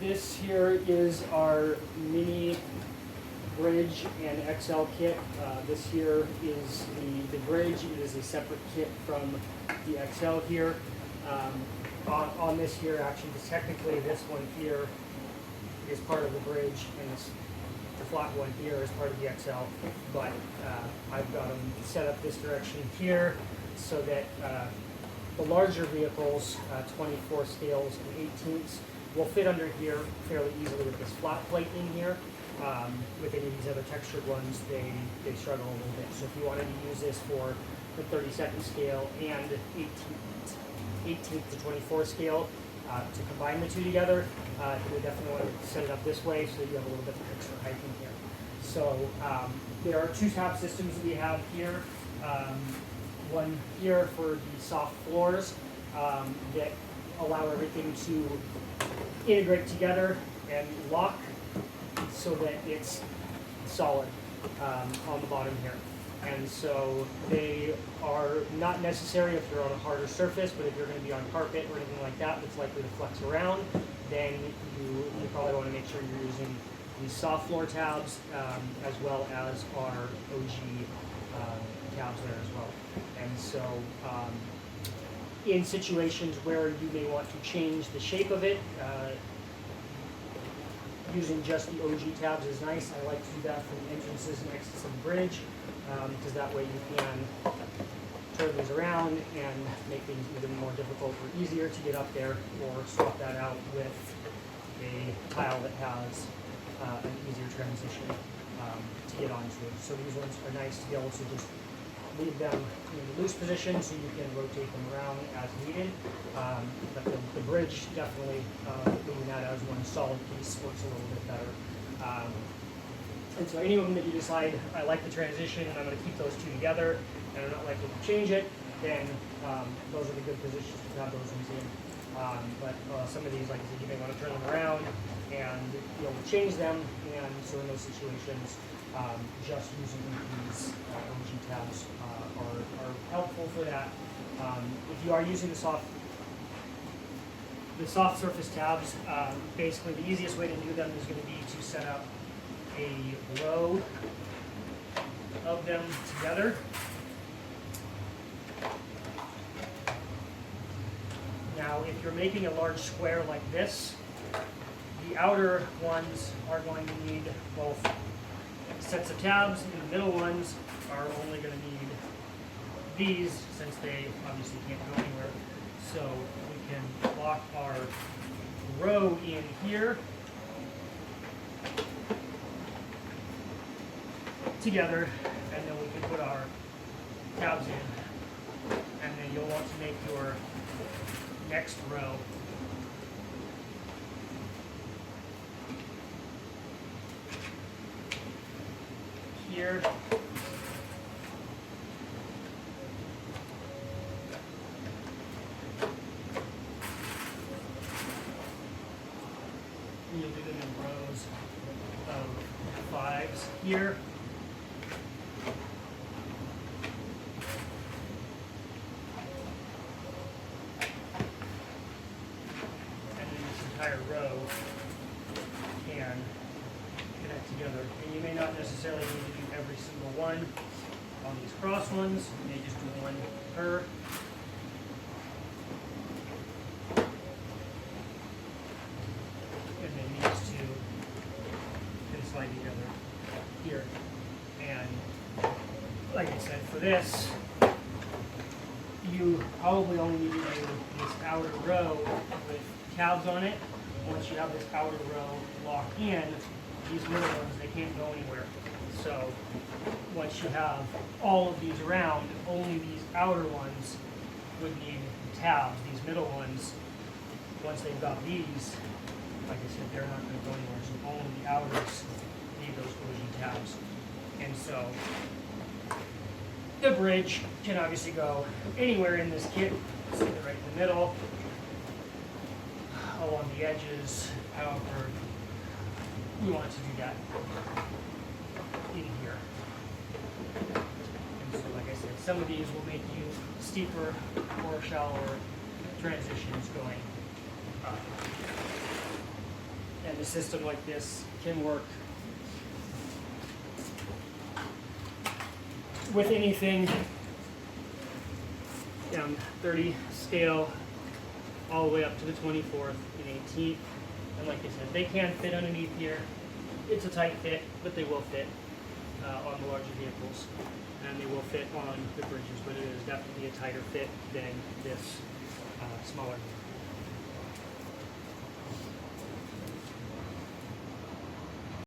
This here is our mini bridge and XL kit. This here is the bridge. It is a separate kit from the XL here. On this here, actually, technically this one here is part of the bridge, and the flat one here is part of the XL. But I've got them set up this direction here so that the larger vehicles, 24 scales and 18ths, will fit under here fairly easily with this flat plate in here. With any of these other textured ones, they struggle a little bit. So if you wanted to use this for the 32nd scale and 18th to 24 scale, to combine the two together, you would definitely want to set it up this way so that you have a little bit of extra height in here. So there are two tab systems that we have here. One here for the soft floors that allow everything to integrate together and lock so that it's solid on the bottom here. And so they are not necessary if you're on a harder surface, but if you're going to be on carpet or anything like that that's likely to flex around, then you probably want to make sure you're using these soft floor tabs as well as our OG tabs there as well. And so in situations where you may want to change the shape of it, using just the OG tabs is nice. I like to do that for the entrances and exits of the bridge, because that way you can turn these around and make things even more difficult or easier to get up there, or swap that out with a tile that has an easier transition to get onto. So these ones are nice to be able to just leave them in a loose position so you can rotate them around as needed. But the bridge, definitely leaving that as one solid piece works a little bit better. And so any of them that you decide, I like the transition and I'm going to keep those two together and I'm not likely to change it, then those are the good positions to have those ones in. But some of these, like I said, you may want to turn them around and be able to change them, and so in those situations, just using these OG tabs are helpful for that. If you are using the soft surface tabs, basically the easiest way to do them is going to be to set up a row of them together. Now, if you're making a large square like this, the outer ones are going to need both sets of tabs, and the middle ones are only going to need these, since they obviously can't go anywhere. So we can lock our row in here together, and then we can put our tabs in, and then you'll want to make your next row here. And you'll do them in rows of 5s here. Entire row can connect together, and you may not necessarily need to do every single one on these cross ones. You may just do one per. And then these two can slide together here. And like I said, for this, you probably only need to do this outer row with tabs on it. Once you have this outer row locked in, these middle ones, they can't go anywhere. So once you have all of these around, only these outer ones would need tabs. These middle ones, once they've got these, like I said, they're not going to go anywhere. So only the outers need those OG tabs. And so the bridge can obviously go anywhere in this kit. Stick it right in the middle, along the edges, however we want to do that in here. And so like I said, some of these will make you steeper or shallower transitions going up. And a system like this can work with anything down 30 scale all the way up to the 24th and 18th. And like I said, they can fit underneath here. It's a tight fit, but they will fit on the larger vehicles. And they will fit on the bridges, but it is definitely a tighter fit than this smaller vehicle.